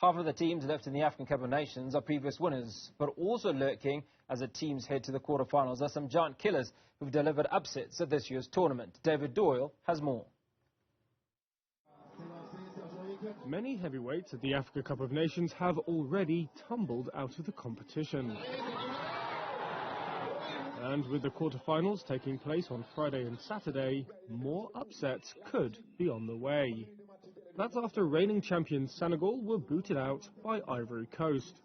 Half of the teams left in the Afcon Cup of Nations are previous winners, but also lurking as the teams head to the quarterfinals are some giant killers who've delivered upsets at this year's tournament. David Doyle has more. Many heavyweights at the Afcon Cup of Nations have already tumbled out of the competition. And with the quarterfinals taking place on Friday and Saturday, more upsets could be on the way. That's after reigning champions Senegal were booted out by Ivory Coast.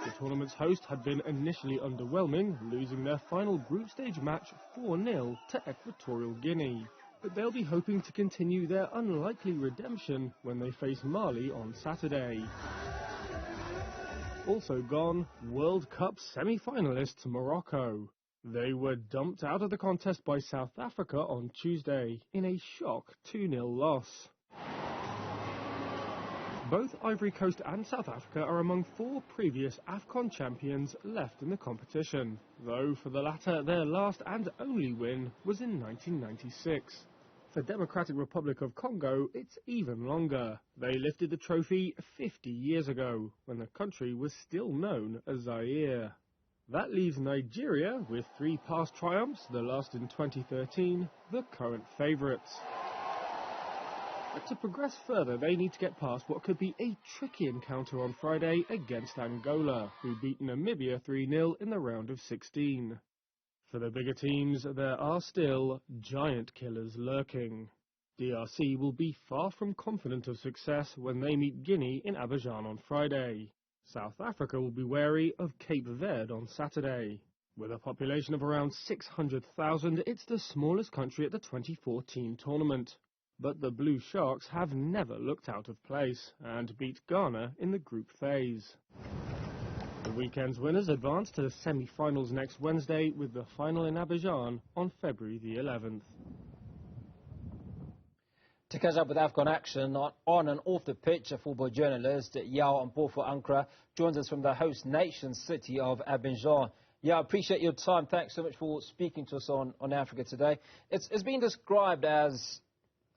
The tournament's host had been initially underwhelming, losing their final group stage match 4-0 to Equatorial Guinea. But they'll be hoping to continue their unlikely redemption when they face Mali on Saturday. Also gone, World Cup semi-finalists Morocco. They were dumped out of the contest by South Africa on Tuesday in a shock 2-0 loss. Both Ivory Coast and South Africa are among 4 previous Afcon champions left in the competition, though for the latter their last and only win was in 1996. For Democratic Republic of Congo, it's even longer. They lifted the trophy 50 years ago, when the country was still known as Zaire. That leaves Nigeria, with 3 past triumphs, the last in 2013, the current favourites. But to progress further, they need to get past what could be a tricky encounter on Friday against Angola, who beat Namibia 3-0 in the round of 16. For the bigger teams, there are still giant killers lurking. DRC will be far from confident of success when they meet Guinea in Abidjan on Friday. South Africa will be wary of Cape Verde on Saturday. With a population of around 600,000, it's the smallest country at the 2014 tournament. But the Blue Sharks have never looked out of place and beat Ghana in the group phase. The weekend's winners advance to the semi-finals next Wednesday, with the final in Abidjan on February the 11th. To catch up with Afcon action on and off the pitch, a football journalist, Yaw Ampofo Ankrah, joins us from the host nation city of Abidjan. Yeah, I appreciate your time. Thanks so much for speaking to us on Africa today. It's been described as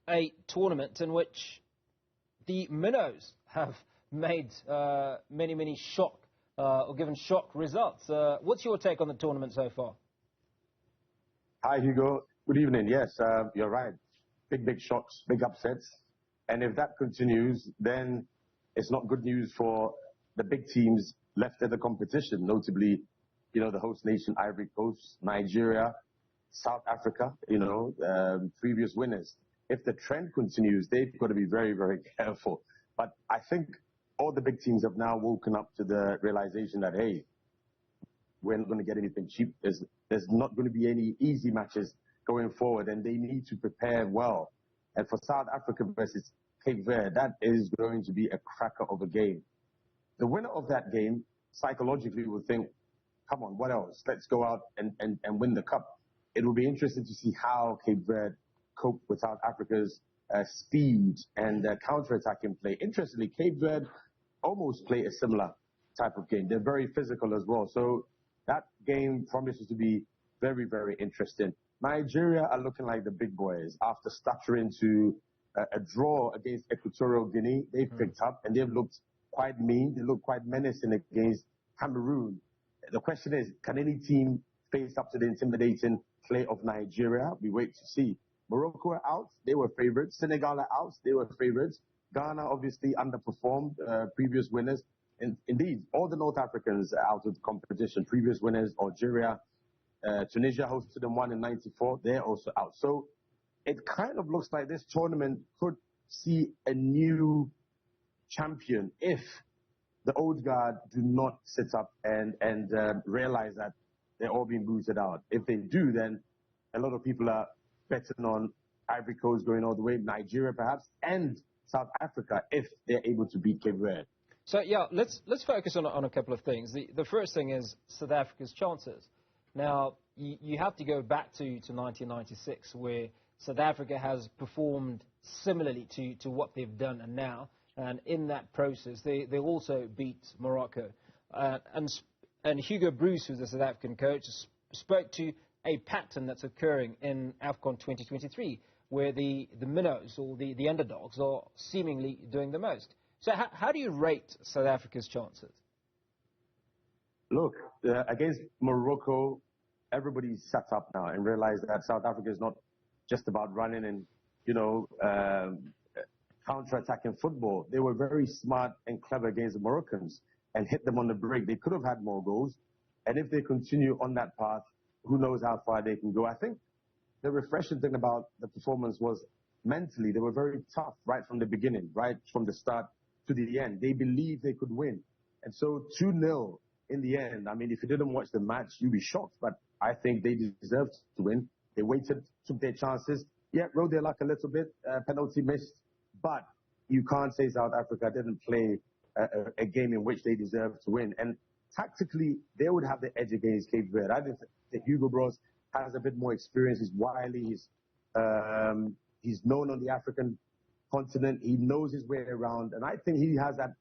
a tournament in which the minnows have made many shock or given shock results. What's your take on the tournament so far? Hi, Hugo. Good evening. Yes, you're right. Big shocks, big upsets. And if that continues, then it's not good news for the big teams left in the competition, notably, the host nation, Ivory Coast, Nigeria, South Africa, previous winners. If the trend continues, they've got to be very careful. But I think all the big teams have now woken up to the realization that, hey, we're not going to get anything cheap. There's not going to be any easy matches going forward, and they need to prepare well. And for South Africa versus Cape Verde, that is going to be a cracker of a game. The winner of that game psychologically will think, come on, what else? Let's go out and win the cup. It will be interesting to see how Cape Verde cope with South Africa's speed and counter-attacking play. Interestingly, Cape Verde almost play a similar type of game. They're very physical as well. So that game promises to be very interesting. Nigeria are looking like the big boys. After stuttering to a draw against Equatorial Guinea, they've picked up and they've looked quite mean. They look quite menacing against Cameroon. The question is, can any team face up to the intimidating play of Nigeria? We wait to see. Morocco are out. They were favorites. Senegal are out. They were favorites. Ghana obviously underperformed, previous winners. And indeed, all the North Africans are out of the competition. Previous winners, Algeria, Tunisia hosted them one in 94. They're also out. So it kind of looks like this tournament could see a new champion if the old guard do not sit up and realize that they're all being booted out. If they do, then a lot of people are betting on Ivory Coast going all the way, Nigeria perhaps, and South Africa if they're able to beat Cape Verde. So yeah, let's focus on a couple of things. The first thing is South Africa's chances. Now, you have to go back to 1996, where South Africa has performed similarly to what they've done now. And in that process, they also beat Morocco. And Hugo Bruce, who's the South African coach, spoke to a pattern that's occurring in Afcon 2023, where the minnows or the underdogs are seemingly doing the most. So how do you rate South Africa's chances? Look, against Morocco, everybody's sat up now and realized that South Africa is not just about running and, counter-attacking football. They were very smart and clever against the Moroccans and hit them on the break. They could have had more goals. And if they continue on that path, who knows how far they can go. I think the refreshing thing about the performance was mentally, they were very tough right from the beginning, right from the start to the end. They believed they could win. And so 2-0 in the end, I mean, if you didn't watch the match, you'd be shocked. But I think they deserved to win. They waited, took their chances. Yeah, rode their luck a little bit, penalty missed. But you can't say South Africa didn't play a game in which they deserved to win. And tactically, they would have the edge against Cape Verde. I think that Hugo Bros has a bit more experience. He's wily. He's known on the African continent. He knows his way around. And I think he has that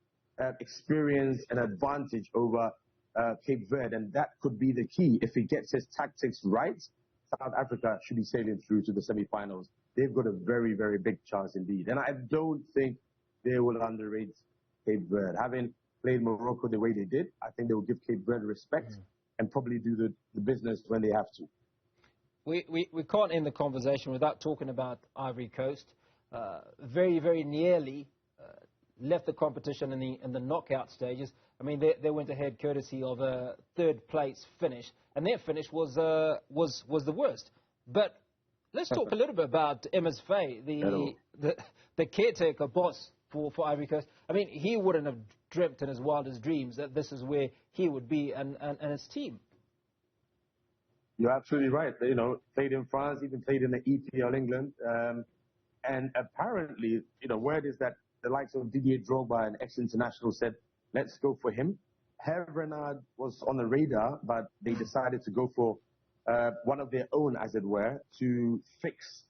experience and advantage over Cape Verde. And that could be the key. If he gets his tactics right, South Africa should be sailing through to the semi-finals. They've got a very, very big chance indeed. And I don't think they will underrate Cape Verde. Having played Morocco the way they did, I think they will give Cape Verde respect and probably do the business when they have to. We can't end the conversation without talking about Ivory Coast. Very, very nearly left the competition in the knockout stages. I mean, they went ahead courtesy of a third-place finish, and their finish was the worst. But let's talk a little bit about Ms. Faye, the caretaker boss for Ivory Coast. I mean, he wouldn't have dreamt in his wildest dreams that this is where he would be and his team. You're absolutely right. Played in France, even played in the EPL England. And apparently, word is that the likes of Didier Drogba, an ex-international, said, let's go for him. Hervé Renard was on the radar, but they decided to go for one of their own, as it were, to fix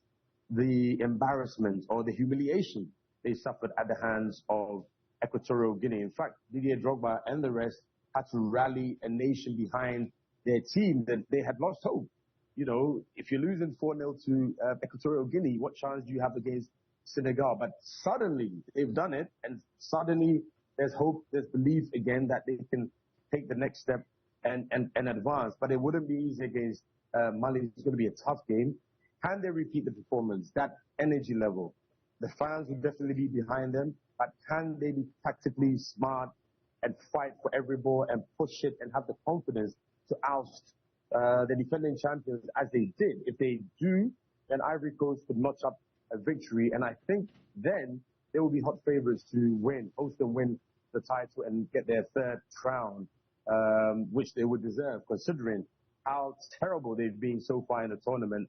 the embarrassment or the humiliation they suffered at the hands of Equatorial Guinea. In fact, Didier Drogba and the rest had to rally a nation behind their team that they had lost hope. If you're losing 4-0 to Equatorial Guinea, what chance do you have against Senegal? But suddenly they've done it, and suddenly there's hope, there's belief again that they can take the next step and advance. But it wouldn't be easy against Mali. It's going to be a tough game. Can they repeat the performance, that energy level? The fans will definitely be behind them, but can they be tactically smart and fight for every ball and push it and have the confidence to oust the defending champions as they did? If they do, then Ivory Coast could notch up a victory, and I think then they will be hot favorites to host and win the title and get their third crown, which they would deserve, considering how terrible they've been so far in the tournament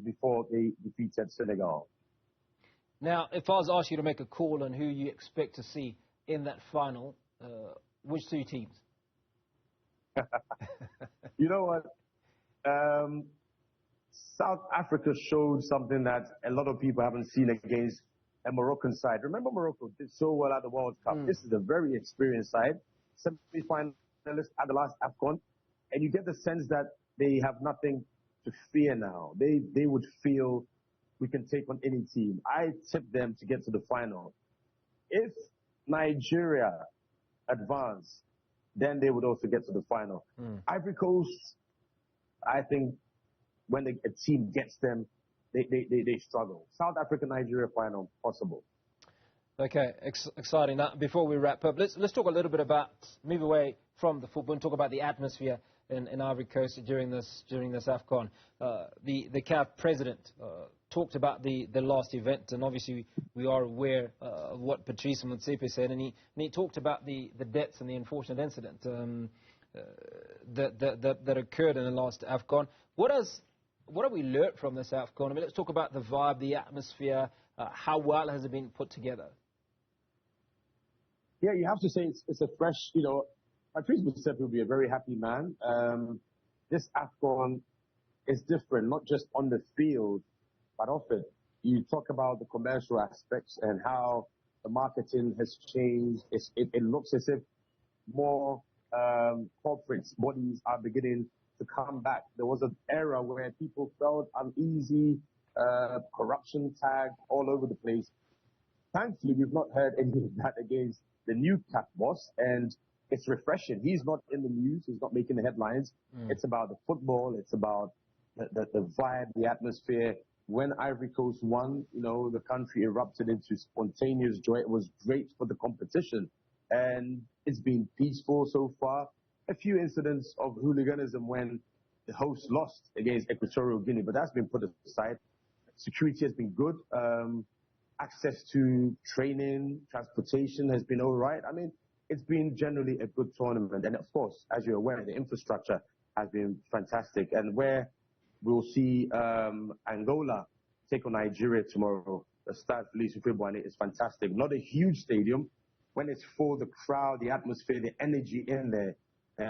before they defeated Senegal. Now, if I was to ask you to make a call on who you expect to see in that final, which two teams? You know what? South Africa showed something that a lot of people haven't seen against a Moroccan side. Remember, Morocco did so well at the World Cup. This is a very experienced side, semi-finalist at the last Afcon, and you get the sense that they have nothing to fear now. They would feel we can take on any team. I tip them to get to the final. If Nigeria advance, then they would also get to the final. Ivory Coast, I think when a team gets them, they struggle. South Africa, Nigeria final, possible. Okay, exciting. Now, before we wrap up, let's talk a little bit about, move away from the football and talk about the atmosphere in Ivory Coast during this Afcon. The CAF president talked about the last event, and obviously we are aware of what Patrice Motsepe said, and he talked about the deaths and the unfortunate incident that occurred in the last Afcon. What have we learnt from this Afcon? I mean, let's talk about the vibe, the atmosphere. How well has it been put together? Yeah, you have to say it's a fresh, Patrice Motsepe will be a very happy man. This Afcon is different, not just on the field, but off it. You talk about the commercial aspects and how the marketing has changed. It looks as if more corporate bodies are beginning to come back. There was an era where people felt uneasy corruption tag all over the place. Thankfully, we've not heard any of that against the new CAF boss, and it's refreshing. He's not in the news. He's not making the headlines. It's about the football. It's about the vibe, the atmosphere. When Ivory Coast won, the country erupted into spontaneous joy. It was great for the competition, and it's been peaceful so far. A few incidents of hooliganism when the host lost against Equatorial Guinea, but that's been put aside. Security has been good. Access to training, transportation has been all right. I mean, it's been generally a good tournament. And of course, as you're aware, the infrastructure has been fantastic. And where we'll see Angola take on Nigeria tomorrow, the Stade Felice Houphouët-Boigny is fantastic. Not a huge stadium. When it's full, the crowd, the atmosphere, the energy in there,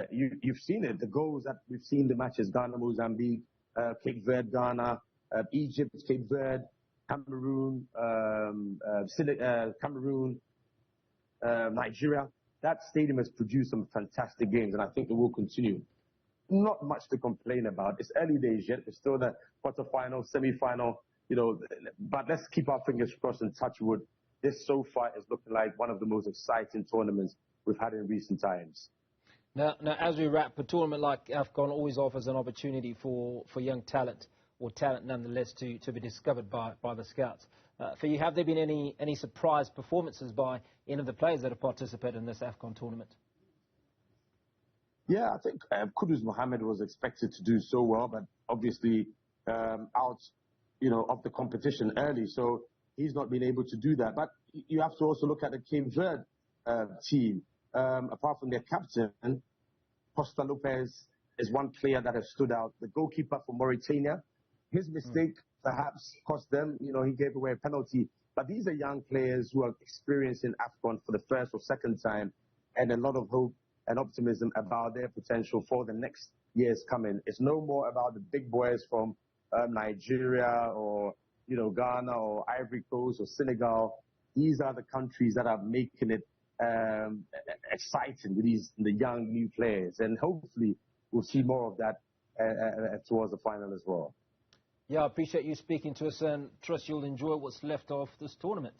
you've seen it. The goals that we've seen, the matches, Ghana, Mozambique, Cape Verde, Ghana, Egypt, Cape Verde, Cameroon, Nigeria. That stadium has produced some fantastic games, and I think it will continue. Not much to complain about. It's early days yet. It's still the quarterfinal, semi-final, but let's keep our fingers crossed and touch wood. This so far is looking like one of the most exciting tournaments we've had in recent times. Now, as we wrap, a tournament like Afcon always offers an opportunity for young talent, or talent nonetheless, to be discovered by the scouts. For you, have there been any surprise performances by any of the players that have participated in this Afcon tournament? Yeah, I think Kudus Mohammed was expected to do so well, but obviously out, of the competition early, so he's not been able to do that. But you have to also look at the Cape Verde team. Apart from their captain, Costa Lopez is one player that has stood out. The goalkeeper for Mauritania, his mistake perhaps cost them. He gave away a penalty. But these are young players who are experiencing AFCON for the first or second time, and a lot of hope and optimism about their potential for the next years coming. It's no more about the big boys from Nigeria or Ghana or Ivory Coast or Senegal. These are the countries that are making it exciting with the young new players, and hopefully we'll see more of that towards the final as well. Yeah, I appreciate you speaking to us, and trust you'll enjoy what's left of this tournament.